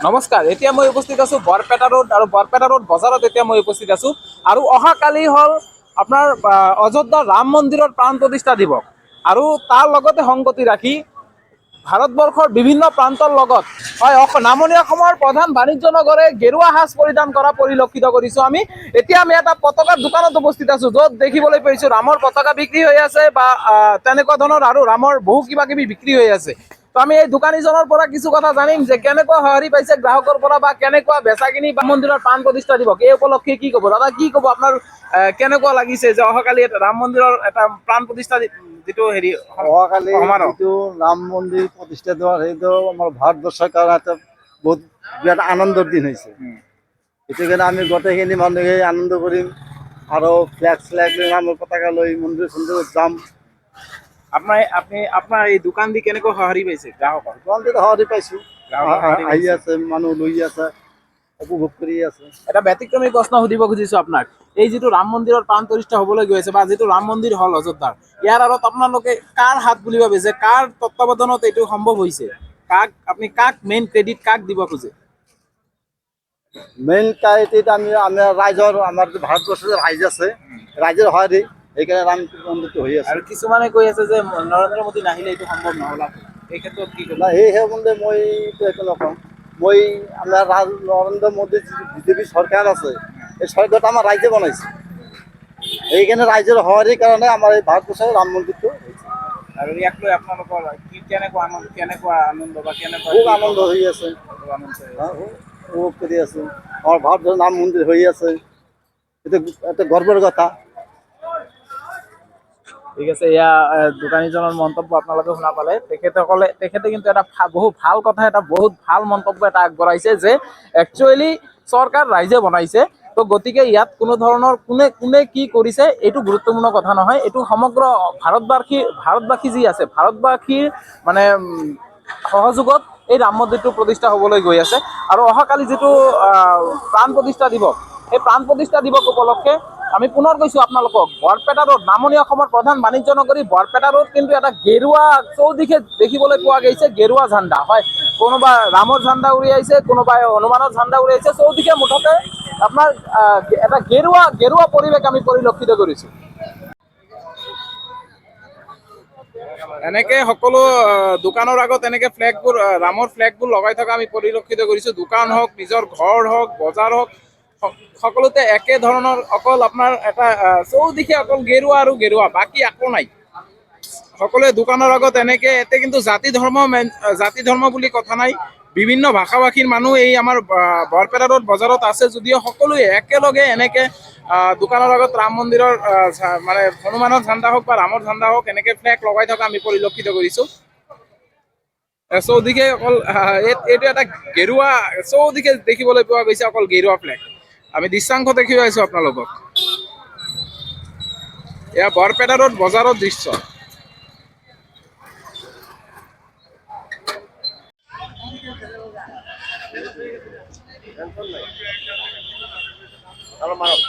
নমস্কাৰ, এতিয়া মই উপস্থিত আছো বৰপেটা ৰোড আৰু বৰপেটা ৰোড বজাৰত এতিয়া মই উপস্থিত আছো আৰু অহাকালি হ'ল আপোনাৰ অযোধ্যা ৰাম মন্দিৰৰ প্ৰাণ প্ৰতিষ্ঠা দিৱস আৰু তাৰ লগতে সংগতি ৰাখি ভাৰতবৰ্ষৰ বিভিন্ন প্ৰান্তৰ লগত হয় নামনি অসমৰ প্ৰধান বাণিজ্য নগৰে গেৰুৱা সাজ পৰিধান কৰা পৰিলক্ষিত কৰিছো আমি। এতিয়া আমি এটা পতাকাৰ দোকানত উপস্থিত আছো, য'ত দেখিবলৈ পাইছো ৰামৰ পতাকা বিক্ৰী হৈ আছে বা তেনেকুৱা ধৰণৰ আৰু ৰামৰ বহু কিবা কিবি বিক্ৰী হৈ আছে। তো আমি এই দোকানীজনৰ পৰা কিছু কথা জানিম যে কেনেকুৱা সঁহাৰি পাইছে গ্ৰাহকৰ পৰা বা কেনেকুৱা বেচা কিনি ৰাম মন্দিৰৰ প্ৰাণ প্ৰতিষ্ঠা দিৱস এই উপলক্ষে কি ক'ব দাদা, কি ক'ব আপোনাৰ কেনেকুৱা লাগিছে যে অহাকালি ৰাম মন্দিৰৰ এটা প্ৰাণ প্ৰতিষ্ঠা যিটো হেৰি অহাকালি সমাৰোহ যিটো ৰাম মন্দিৰ প্ৰতিষ্ঠা হোৱাৰ সেইটো আমাৰ ভাৰতবৰ্ষৰ কাৰণে এটা বহুত বিৰাট আনন্দৰ দিন হৈছে। সেইটো কাৰণে আমি গোটেইখিনি মানুহে আনন্দ কৰিম আৰু ফ্লেগ শ্লেগ লৈ ৰামৰ পতাকা লৈ মন্দিৰ চন্দিৰত যাম। আপোনাৰ এই দোকান দি কেনেকৈ সঁহাৰি পাইছে গ্ৰাহকৰ? দোকানটোত সঁহাৰি পাইছোঁ, গ্ৰাহকৰ সঁহাৰি আহি পাইছে। আছে মানুহ লৈ আছে, উপভোগ কৰি আছে। এটা ব্যতিক্ৰমী প্ৰশ্ন সুধিব খুজিছো আপোনাক, এই যিটো ৰাম মন্দিৰৰ প্ৰাণ প্ৰতিষ্ঠা হবলৈ গৈ আছে বা যিটো ৰাম মন্দিৰ হল অযোধ্যাৰ, ইয়াৰ আঁৰত আপোনালোকে কাৰ হাত বুলি ভাবে যে কাৰ তত্বাৱধানত এইটো সম্ভৱ হৈছে? আপুনি কাক মেইন ক্ৰেডিট কাক দিব খোজে? মেইন কাহিনীত আমাৰ ৰাইজৰ, আমাৰ ভাৰতবৰ্ষৰ ৰাইজ আছে, ৰাইজৰ সঁহাৰি সেইকাৰণে ৰাম মন্দিৰটো হৈ আছে। আৰু কিছুমানে কৈ আছে যে নৰেন্দ্ৰ মোদী নাহিলে এইটো সম্ভৱ নহ'ল। এই ক্ষেত্ৰত কি ক'ব? নাই সেই সম্বন্ধে মই একো নকওঁ। মই আমাৰ নৰেন্দ্ৰ মোদীৰ বিজেপি চৰকাৰ আছে, এই চৰকাৰটো আমাৰ ৰাইজে বনাইছে, সেইকাৰণে ৰাইজৰ সঁহাৰিৰ কাৰণে আমাৰ এই ভাৰতবৰ্ষৰ ৰাম মন্দিৰটো হৈছে। আৰু ইয়াক লৈ আপোনালোকৰ কেনেকুৱা আনন্দ বা কেনেকুৱা খুব কি আনন্দ হৈ আছে, আনন্দ? উপভোগ কৰি আছো। আমাৰ ভাৰতবৰ্ষৰ ৰাম মন্দিৰ হৈ আছে, এইটো এটা গৰ্বৰ কথা। ঠিক আছে, এয়া দোকানীজনৰ মন্তব্য আপোনালোকে শুনা পালে। তেখেতে কিন্তু এটা বহুত ভাল কথা, এটা বহুত ভাল মন্তব্য এটা আগবঢ়াইছে যে একচুৱেলি চৰকাৰ ৰাইজে বনাইছে, তো গতিকে ইয়াত কোনো ধৰণৰ কোনে কি কৰিছে এইটো গুৰুত্বপূৰ্ণ কথা নহয়। এইটো সমগ্ৰ ভাৰতবাসী যি আছে, ভাৰতবাসীৰ মানে সহযোগত এই ৰাম মন্দিৰটো প্ৰতিষ্ঠা হবলৈ গৈ আছে। আৰু অহাকালি যিটো প্ৰাণ প্ৰতিষ্ঠা দিৱস, এই প্ৰাণ প্ৰতিষ্ঠা দিৱস উপলক্ষে আমি পুনৰ কৈছো আপোনালোকক, বৰপেটা ৰোড নামনি অসমৰ প্ৰধান বাণিজ্য নগৰী বৰপেটা ৰোড কিন্তু এটা গেৰুৱা চৌদিশে দেখিবলৈ পোৱা গৈছে, গেৰুৱা ঝাণ্ডা হয়। কোনোবা ৰামৰ ঝাণ্ডা উৰিয়াইছে, কোনোবাই হনুমানৰ ঝাণ্ডা উৰিয়াইছে, চৌদিশে মুঠতে আপোনাৰ এটা গেৰুৱা পৰিৱেশ আমি পৰিলক্ষিত কৰিছো। এনেকে সকলো দোকানৰ আগত এনেকে ফ্লেগবোৰ, ৰামৰ ফ্লেগবোৰ লগাই থকা আমি পৰিলক্ষিত কৰিছো। দোকান হওক, নিজৰ ঘৰ হওক, বজাৰ হওক, সকলোতে একে ধৰণৰ অকল আপোনাৰ এটা চৌদিশে অকল গেৰুৱা আৰু গেৰুৱা, বাকী একো নাই। সকলোৱে দোকানৰ আগত এনেকে, এতে কিন্তু জাতি ধৰ্ম বুলি কথা নাই। বিভিন্ন ভাষা ভাষীৰ মানুহ এই আমাৰ বৰপেটা ৰোড বজাৰত আছে যদিও সকলোৱে একেলগে এনেকে দোকানৰ আগত ৰাম মন্দিৰৰ মানে হনুমানৰ ঝাণ্ডা হওক বা ৰামৰ ঝাণ্ডা হওক এনেকে ফ্লেগ লগাই থকা আমি পৰিলক্ষিত কৰিছো। চৌদিশে অকল এইটো এটা গেৰুৱা, চৌদিশে দেখিবলৈ পোৱা গৈছে অকল গেৰুৱা ফ্লেগ। আমি দৃশ্যাংশ দেখি পাইছো আপোনালোকক। এয়া বৰপেটা ৰোড বজাৰৰ দৃশ্য। মাৰক